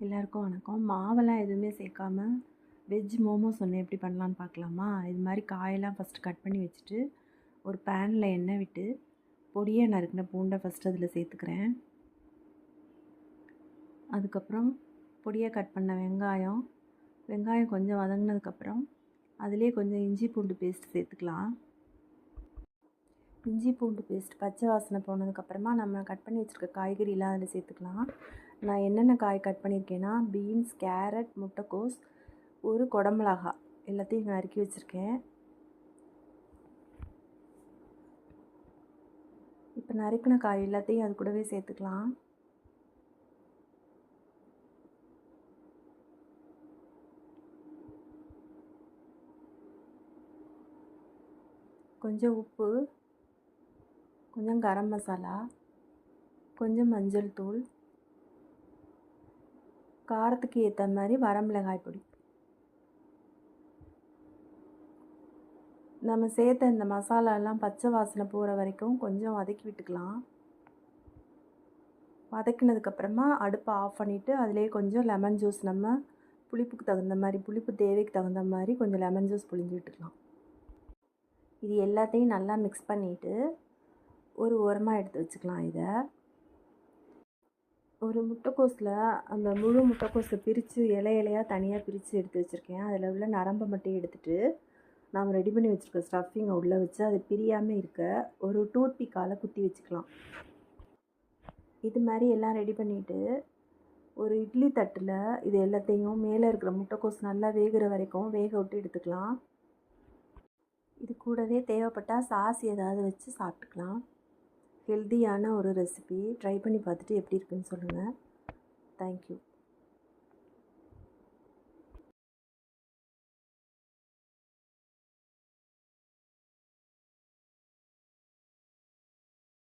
எல்லாருக்கும் வணக்கம். மாவெல்லாம் எதுவுமே சேர்க்காம வெஜ் மோமோஸ் ஒன்று எப்படி பண்ணலான்னு பார்க்கலாமா? இது மாதிரி காயெல்லாம் ஃபஸ்ட்டு கட் பண்ணி வச்சுட்டு ஒரு பேனில் எண்ணெய் விட்டு பொடியாக நறுக்கின பூண்டை ஃபஸ்ட்டு அதில் சேர்த்துக்கிறேன். அதுக்கப்புறம் பொடியாக கட் பண்ண வெங்காயம் கொஞ்சம் வதங்கினதுக்கப்புறம் அதிலே கொஞ்சம் இஞ்சி பூண்டு பேஸ்ட் சேர்த்துக்கலாம். இஞ்சி பூண்டு பேஸ்ட் பச்சை வாசனை போனதுக்கப்புறமா நம்ம கட் பண்ணி வச்சுருக்க காய்கறிலாம் அதில் சேர்த்துக்கலாம். நான் என்னென்ன காய் கட் பண்ணியிருக்கேன்னா பீன்ஸ், கேரட், முட்டைக்கோஸ், ஒரு குடமிளகா எல்லாத்தையும் நறுக்கி வச்சுருக்கேன். இப்போ நறுக்கின காய் எல்லாத்தையும் அது கூடவே சேர்த்துக்கலாம். கொஞ்சம் உப்பு, கொஞ்சம் கரம் மசாலா, கொஞ்சம் மஞ்சள் தூள், காரத்துக்கு ஏற்ற மாதிரி வரமிளகாய் பொடி. நம்ம சேர்த்த இந்த மசாலாலாம் பச்சை வாசனை போகிற வரைக்கும் கொஞ்சம் வதக்கி விட்டுக்கலாம். வதக்கினதுக்கப்புறமா அடுப்பை ஆஃப் பண்ணிவிட்டு அதிலே கொஞ்சம் லெமன் ஜூஸ், நம்ம புளிப்பு தேவைக்கு தகுந்த மாதிரி கொஞ்சம் லெமன் ஜூஸ் புழிஞ்சு விட்டுக்கலாம். இது எல்லாத்தையும் நல்லா மிக்ஸ் பண்ணிவிட்டு ஒரு ஓரமாக எடுத்து வச்சுக்கலாம். இதை ஒரு முட்டைக்கோஸில் அந்த முழு முட்டைக்கோஸை பிரித்து இலையாக தனியாக பிரித்து எடுத்து வச்சுருக்கேன். அதில் உள்ள நரம்பை மட்டும் எடுத்துகிட்டு நாம் ரெடி பண்ணி வச்சுருக்க ஸ்டஃபிங்கை உள்ளே வச்சு அது பிரியாமல் இருக்க ஒரு டூத்பிக்கால் குத்தி வச்சுக்கலாம். இது மாதிரி எல்லாம் ரெடி பண்ணிவிட்டு ஒரு இட்லி தட்டில் இது எல்லாத்தையும் மேலே இருக்கிற முட்டைக்கோஸ் நல்லா வேகிற வரைக்கும் வேக விட்டு எடுத்துக்கலாம். இது கூடவே தேவைப்பட்டால் சாஸ் ஏதாவது வச்சு சாப்பிட்டுக்கலாம். ஹெல்த்தியான ஒரு ரெசிபி. ட்ரை பண்ணி பார்த்துட்டு எப்படி இருக்குன்னு சொல்லுங்கள். தேங்க்யூ.